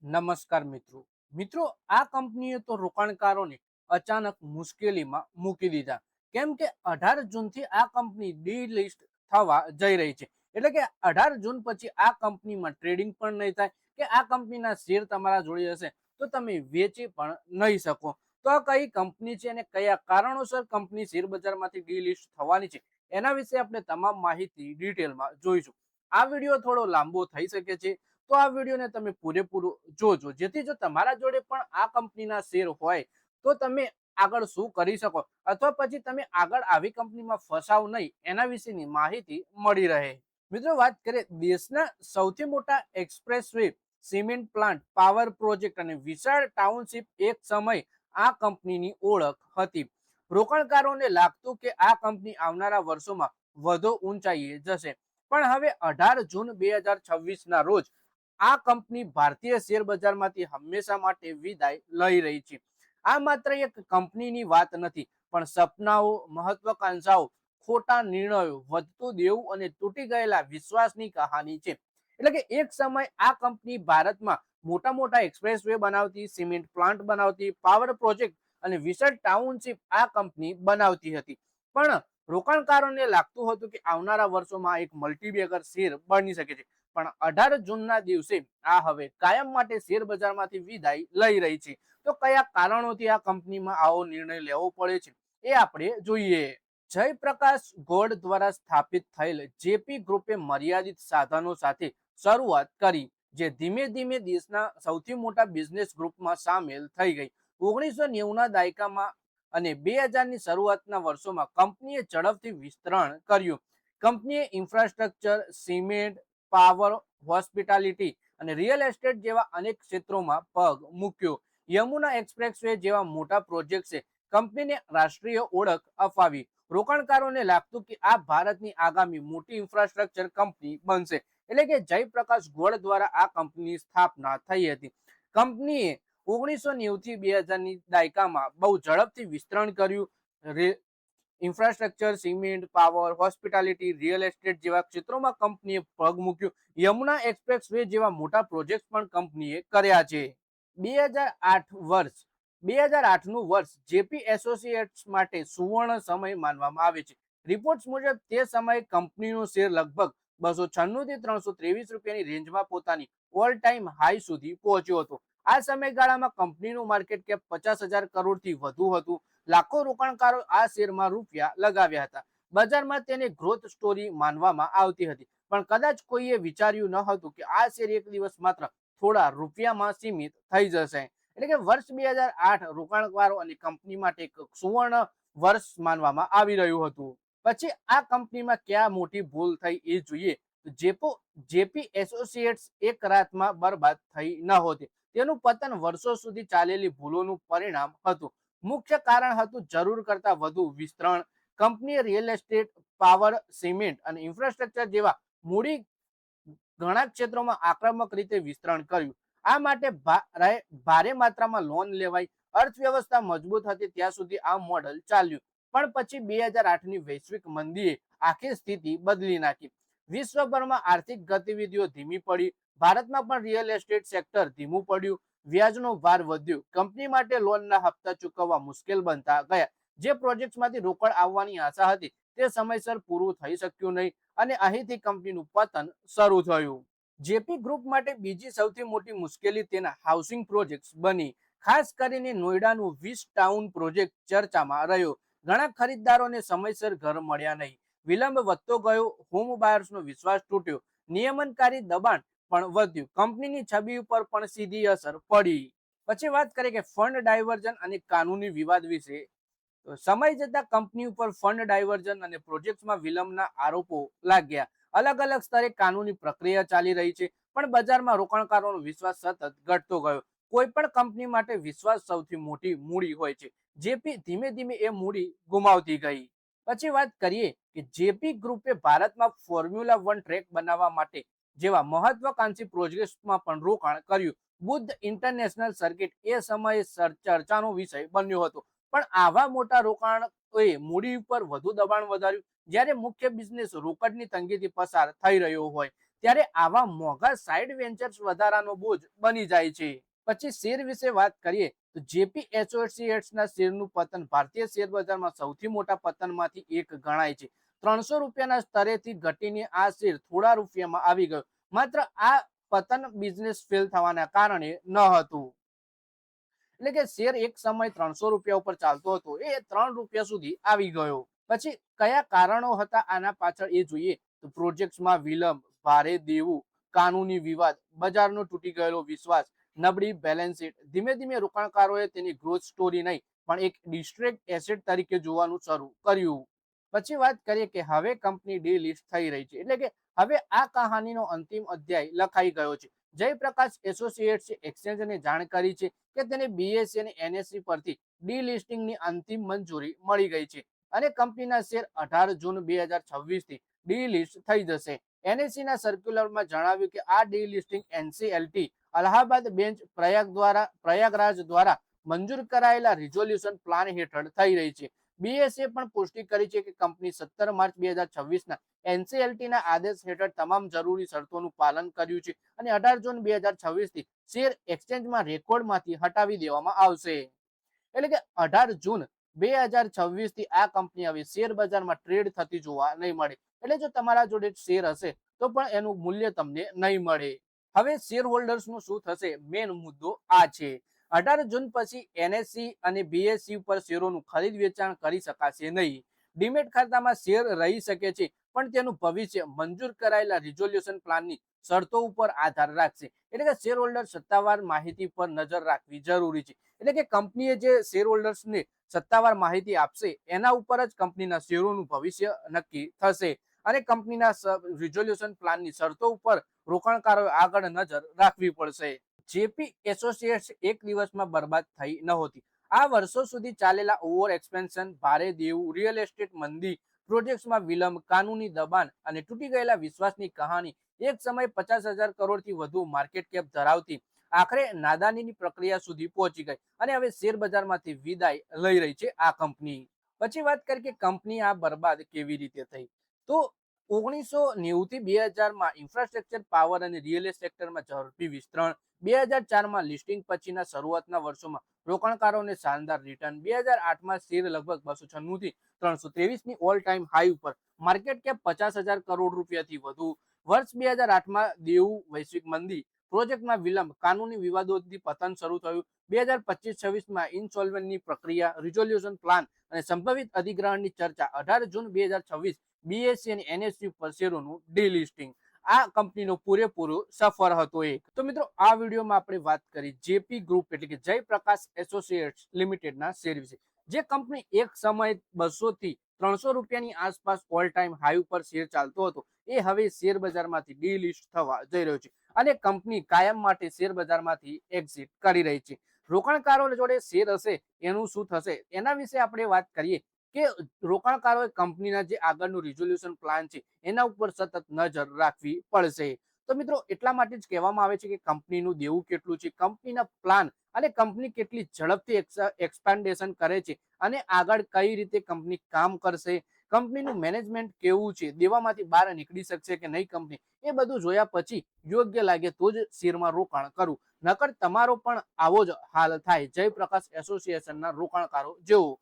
નમસ્કાર મિત્રો આ કંપનીએ તો રોકાણકારોને અચાનક મુશ્કેલીમાં મૂકી દીધા કેમ કે 18 જૂનથી આ કંપની ડીલિસ્ટ થવા જઈ રહી છે। એટલે કે 18 જૂન પછી આ કંપનીમાં ટ્રેડિંગ પણ નહીં થાય કે આ કંપનીના શેર તમારા જોડે હશે તો તમે વેચી પણ નહીં શકો। તો આ કઈ કંપની છે અને કયા કારણોસર કંપની શેર બજારમાંથી ડીલિસ્ટ થવાની છે એના વિશે આપણે તમામ માહિતી ડિટેલમાં જોઈશું। આ વિડીયો થોડો લાંબો થઈ શકે છે તો આ વિડીયોને તમે પૂરેપૂરો જોજો જેથી જો તમારા જોડે પણ આ કંપનીના શેર હોય તો તમે આગળ શું કરી શકો અથવા પછી તમે આગળ આવી કંપનીમાં ફસાવ નહીં એના વિશેની માહિતી મળી રહે। મિત્રો વાત કરીએ દેશના સૌથી મોટા expressway cement plant power project અને વિશાળ ટાઉનશીપ એક સમય આ કંપનીની ઓળખ હતી। રોકાણકારોને લાગતું કે આ કંપની આવનારા વર્ષોમાં વધુ ઊંચાઈએ જશે પણ હવે 18 જૂન 2026 ના રોજ આ કંપની ભારતીય શેર બજારમાંથી હંમેશા માટે વિદાય લઈ રહી છે। આ માત્ર એક કંપનીની વાત નથી પણ સપનાઓ, મહત્વાકાંક્ષાઓ, ખોટા નિર્ણયો, વધતું દેવું અને તૂટી ગયેલા વિશ્વાસની કહાની છે। એટલે કે એક સમય આ કંપની ભારતમાં મોટા મોટા એક્સપ્રેસવે બનાવતી, સિમેન્ટ પ્લાન્ટ બનાવતી, પાવર પ્રોજેક્ટ અને વિશાળ ટાઉનશીપ આ કંપની બનાવતી હતી પણ રોકાણકારોને લાગતું હતું કે આવનારા વર્ષોમાં એક મલ્ટીબેગર શેર બની શકે છે પણ 18 જૂનના દિવસે આ હવે કાયમ માટે શેર બજારમાંથી વિદાય લઈ રહી છે। તો કયા કારણોથી આ કંપનીમાં આવો નિર્ણય લેવો પડે છે એ આપણે જોઈએ। જયપ્રકાશ ગોળ દ્વારા સ્થાપિત થયેલ જેપી ગ્રુપે મર્યાદિત સાધનો સાથે શરૂઆત કરી જે ધીમે ધીમે દેશના સૌથી મોટા બિઝનેસ ગ્રુપમાં સામેલ થઈ ગઈ। 1990ના દાયકામાં અને 2000ની શરૂઆતના વર્ષોમાં કંપનીએ ઝડપથી વિસ્તરણ કર્યું। કંપનીએ ઇન્ફ્રાસ્ટ્રક્ચર, સિમેન્ટ, પાવર, હોસ્પિટાલિટી અને રિયલ એસ્ટેટ જેવા અનેક ક્ષેત્રોમાં પગ મૂક્યો। યમુના એક્સપ્રેસવે જેવા મોટા પ્રોજેક્ટ્સે કંપનીને રાષ્ટ્રીય ઓળખ અપાવી। રોકાણકારોને લાગતું કે આ ભારતની આગામી મોટી ઇન્ફ્રાસ્ટ્રક્ચર કંપની બનશે એટલે કે જયપ્રકાશ ગોળ દ્વારા આ કંપનીની સ્થાપના થઈ હતી। કંપનીએ 1990થી 2000ની દાયકામાં બહુ ઝડપથી વિસ્તરણ કર્યું। Infrastructure, cement, power, hospitality, real estate જેવા ક્ષેત્રોમાં કંપનીએ પગ મૂક્યો। યમુના એક્સપ્રેસવે જેવા મોટા પ્રોજેક્ટ પણ કંપનીએ કર્યા છે। 2008નું વર્ષ જેપી એસોસિએટ્સ માટે સુવર્ણ સમય માનવામાં આવે છે। રિપોર્ટ્સ મુજબ તે સમયે કંપનીનો શેર લગભગ 296 થી 323 રૂપિયાની રેન્જમાં પોતાની ઓલ ટાઈમ હાઈ સુધી પહોંચ્યો હતો। આ સમયગાળામાં કંપનીનું માર્કેટ કેપ 50,000 કરોડથી વધુ હતું। લાખો રોકાણકારો આ શેરમાં રૂપિયા લગાવ્યા હતા। બજારમાં તેને ગ્રોથ સ્ટોરી માનવામાં આવતી હતી પણ કદાચ કોઈએ વિચાર્યું ન હતું કે આ શેર એક દિવસ માત્ર થોડા રૂપિયામાં સીમિત થઈ જશે। એટલે કે વર્ષ 2008 રોકાણકારો અને કંપની માટે એક સુવર્ણ વર્ષ માનવામાં આવી રહ્યું હતું। પછી આ કંપનીમાં ક્યાં મોટી ભૂલ થઈ એ જોઈએ તો જેપી એસોસિએટ્સ એક રાતમાં બરબાદ થઈ નહોતી। તેનું પતન વર્ષો સુધી ચાલેલી ભૂલોનું પરિણામ હતું। મુખ્ય કારણ હતું જરૂર કરતા વધુ વિસ્તરણ। કંપનીએ રિયલ એસ્ટેટ, પાવર, સિમેન્ટ અને ઇન્ફ્રાસ્ટ્રક્ચર જેવા મૂડી ઘણા ક્ષેત્રોમાં આક્રમક રીતે વિસ્તરણ કર્યું। આ માટે ભારે માત્રામાં લોન લેવાઈ। અર્થવ્યવસ્થા મજબૂત હતી ત્યાં સુધી આ મોડલ ચાલ્યું પણ પછી 2008ની વૈશ્વિક મંદીએ આખી સ્થિતિ બદલી નાખી। વિશ્વભરમાં આર્થિક ગતિવિધિઓ ધીમી પડી। ભારતમાં પણ રિયલ એસ્ટેટ સેક્ટર ધીમું પડ્યું। વ્યાજનો ભાર વધ્યો। કંપની માટે લોનના હપ્તા ચૂકવવા મુશ્કેલ બનતા ગયા। જે પ્રોજેક્ટમાંથી રોકડ આવવાની આશા હતી તે સમયસર પૂરું થઈ શક્યું નહીં અને અહીંથી કંપનીનું પતન શરૂ થયું। જેપી ગ્રુપ માટે બીજી સૌથી મોટી મુશ્કેલી તેના હાઉસિંગ પ્રોજેક્ટ્સ બની। ખાસ કરીને નોઈડાનું 20 ટાઉન પ્રોજેક્ટ ચર્ચામાં રહ્યો। ઘણા ખરીદદારોને સમયસર ઘર મળ્યા નહીં। વિલંબ વધતો ગયો। હોમ બાયર્સનો વિશ્વાસ તૂટ્યો। નિયમનકારી દબાણ પણ વધ્યું। કંપનીની છબી ઉપર પણ સીધી અસર પડી। પછી વાત કરીએ કે ફંડ ડાયવર્ઝન અને કાનૂની વિવાદ વિશે। સમય જતા કંપની ઉપર ફંડ ડાયવર્ઝન અને પ્રોજેક્ટમાં વિલંબના આરોપો લાગ્યા। અલગ અલગ સ્તરે કાનૂની પ્રક્રિયા ચાલી રહી છે પણ બજારમાં રોકાણકારોનો વિશ્વાસ સતત ઘટતો ગયો। કોઈ પણ કંપની માટે વિશ્વાસ સૌથી મોટી મૂડી હોય છે। જેપી ધીમે ધીમે એ મૂડી ગુમાવતી ગઈ। પછી વાત કરીએ કે જેપી ગ્રુપે ભારતમાં ફોર્મ્યુલા 1 ટ્રેક બનાવવા માટે જેવા મહત્વાકાંક્ષી પ્રોજેક્ટમાં પણ રોકાણ કર્યું। બુદ્ધ ઇન્ટરનેશનલ સર્કિટ એ સમયે ચર્ચાનો વિષય બન્યો હતો પણ આવા મોટા રોકાણોએ મૂડી ઉપર વધુ દબાણ વધાર્યું। જ્યારે મુખ્ય બિઝનેસ રોકડની તંગીથી પસાર થઈ રહ્યો હોય ત્યારે આવા મોંઘા સાઇડ વેન્ચર્સ વધારાનો બોજ બની જાય છે. પછી શેર વિશે વાત કરીએ તો જેપી એસોસિએટ્સ ના શેરનું પતન ભારતીય શેર બજારમાં સૌથી મોટા પતનમાંથી એક ગણાય છે. 300 રૂપિયાના સ્તરેથી ઘટીને આ શેર થોડા રૂપિયામાં આવી ગયો. માત્ર આ પતન બિઝનેસ ફેલ થવાના કારણે ન હતું. એટલે કે શેર એક સમય 300 રૂપિયા ઉપર ચાલતો હતો, એ 3 રૂપિયા સુધી આવી ગયો. પછી કયા કારણો હતા આના પાછળ એ જોઈએ તો પ્રોજેક્ટ્સમાં વિલંબ, ભારે દેવું, કાનૂની વિવાદ, બજારનો તૂટી ગયેલો વિશ્વાસ, નબળી બેલેન્સ શીટ. ધીમે ધીમે રોકાણકારોએ તેની ગ્રોથ સ્ટોરી નહીં પણ એક ડિસ્ટ્રેક્ટ એસેટ તરીકે જોવાનું શરૂ કર્યું. પછી વાત કરીએ કે હવે કંપની ડીલિસ્ટ થઈ રહી છે, એટલે કે હવે આ કહાનીનો અંતિમ અધ્યાય લખાઈ ગયો છે. જયપ્રકાશ એસોસિએટ્સે એક્સચેન્જને જાણ કરી છે કે તેને બીએસઈ અને એનએસઈ પરથી ડીલિસ્ટિંગની અંતિમ મંજૂરી મળી ગઈ છે અને કંપનીના શેર 18 જૂન 2026 થી ડીલિસ્ટ થઈ જશે. એનએસઈ ના સર્ક્યુલરમાં જણાવ્યું કે આ ડીલિસ્ટિંગ એનસીએલટી અલ્હાબાદ બેન્ચ પ્રયાગરાજ દ્વારા મંજૂર કરાયેલા રિઝોલ્યુશન પ્લાન હેઠળ થઈ રહી છે. બીએસઈએ પણ પુષ્ટિ કરી છે કે કંપની 17 માર્ચ 2026 ના એનસીએલટી ના આદેશ હેઠળ તમામ જરૂરી શરતોનું પાલન કર્યું છે અને 18 જૂન 2026 થી શેર એક્સચેન્જમાં રેકોર્ડમાંથી હટાવી દેવામાં આવશે. એટલે કે 18 જૂન 2026 થી આ કંપની હવે શેર બજારમાં ટ્રેડ થતી જોવા નહીં મળે. એટલે જો તમારા જોડે શેર હશે તો પણ એનું મૂલ્ય તમને નહીં મળે. હવે શેર હોલ્ડર્સનું શું થશે? મેઇન મુદ્દો આ છે. 18 જૂન પછી એનએસઈ અને બીએસઈ ઉપર શેરોનું ખરીદ વેચાણ કરી શકાશે નહીં. ડીમેટ ખાતામાં શેર રહી શકે છે પણ તેનું ભવિષ્ય મંજૂર કરાયેલા રિઝોલ્યુશન પ્લાનની શરતો ઉપર આધાર રાખશે. એટલે કે શેર હોલ્ડર સત્તાવાર માહિતી પર નજર રાખવી જરૂરી છે. એટલે કે કંપનીએ જે શેર હોલ્ડર્સને સત્તાવાર માહિતી આપશે એના ઉપર જ કંપનીના શેરોનું ભવિષ્ય નક્કી થશે અને કંપનીના રિઝોલ્યુશન પ્લાનની શરતો ઉપર રોકાણકારોએ આગળ નજર રાખવી પડશે. જેપી એસોસિએટ્સ એક દિવસમાં બરબાદ થઈ નહોતી. આ વર્ષો સુધી ચાલેલા ઓવર એક્સપેન્શન, ભારે દેવું, રિયલ એસ્ટેટ મંદી, પ્રોજેક્ટ્સમાં વિલંબ, કાનૂની દબાણ અને તૂટી ગયેલા વિશ્વાસની કહાની એક સમયે 50,000 કરોડથી વધુ માર્કેટ કેપ ધરાવતી આખરે નાદાનીની પ્રક્રિયા સુધી પહોંચી ગઈ અને હવે શેર બજારમાંથી વિદાય લઈ રહી છે આ કંપની. પછી વાત કરીએ કે કંપની આ બરબાદ કેવી રીતે થઈ. તો 1990 થી 2000 માં ઇન્ફ્રાસ્ટ્રક્ચર, પાવર અને રિયલ એસ્ટેટ સેક્ટરમાં ઝડપી વિસ્તરણ, 2004 માં લિસ્ટિંગ પછીના શરૂઆતના વર્ષોમાં રોકાણકારોને શાનદાર રિટર્ન, 2008 માં શેર લગભગ 296 થી 323 ની ઓલ ટાઈમ હાઈ ઉપર, માર્કેટ કેપ 50,000 કરોડ રૂપિયાથી વધુ, વર્ષ 2008 માં દેવું, વૈશ્વિક મંદી, પ્રોજેક્ટમાં વિલંબ, કાનૂની વિવાદોથી પતન શરૂ થયું, 2025-26 માં ઇન્સોલ્વન્સની પ્રક્રિયા, રિઝોલ્યુશન પ્લાન અને સંભવિત અધિગ્રહણની ચર્ચા, 18 જૂન 2026 બીએસઈ અને એનએસઈ પર શેરોનું ડીલિસ્ટિંગ. આ કંપનીનો પૂરેપૂરો સફર હતો એક. તો મિત્રો આ વિડીયોમાં આપણે વાત કરી જેપી ગ્રુપ એટલે કે જયપ્રકાશ એસોસિએટ્સ લિમિટેડના શેર વિશે. જે કંપની એક સમય 200 થી 300 રૂપિયાની આસપાસ ઓલ ટાઈમ હાઈ ઉપર શેર ચાલતો હતો, એ હવે શેર બજારમાંથી ડીલિસ્ટ થવા જઈ રહ્યો છે અને કંપની કાયમ માટે શેર બજારમાંથી એક્ઝિટ કરી રહી છે. રોકાણકારો જોડે શેર હશે એનું શું થશે એના વિશે આપણે વાત કરીએ કે રોકાણકારોએ કંપનીના જે આગળનું રિઝોલ્યુશન પ્લાન છે એના ઉપર સતત નજર રાખવી પડશે. તો મિત્રો એટલા માટે જ કહેવામાં આવે છે કે કંપનીનું દેવું કેટલું છે, કંપનીના પ્લાન અને કંપની કેટલી ઝડપથી એક્સપાન્ડેશન કરે છે અને આગળ કઈ રીતે કંપની કામ કરશે, કંપનીનું મેનેજમેન્ટ કેવું છે, દેવામાંથી બહાર નીકળી શકશે કે નહીં કંપની, એ બધું જોયા પછી યોગ્ય લાગે તો જ શેરમાં રોકાણ કરવું. નકર તમારો પણ આવો જ હાલ થાય જયપ્રકાશ એસોસિએશનના રોકાણકારો જેવો.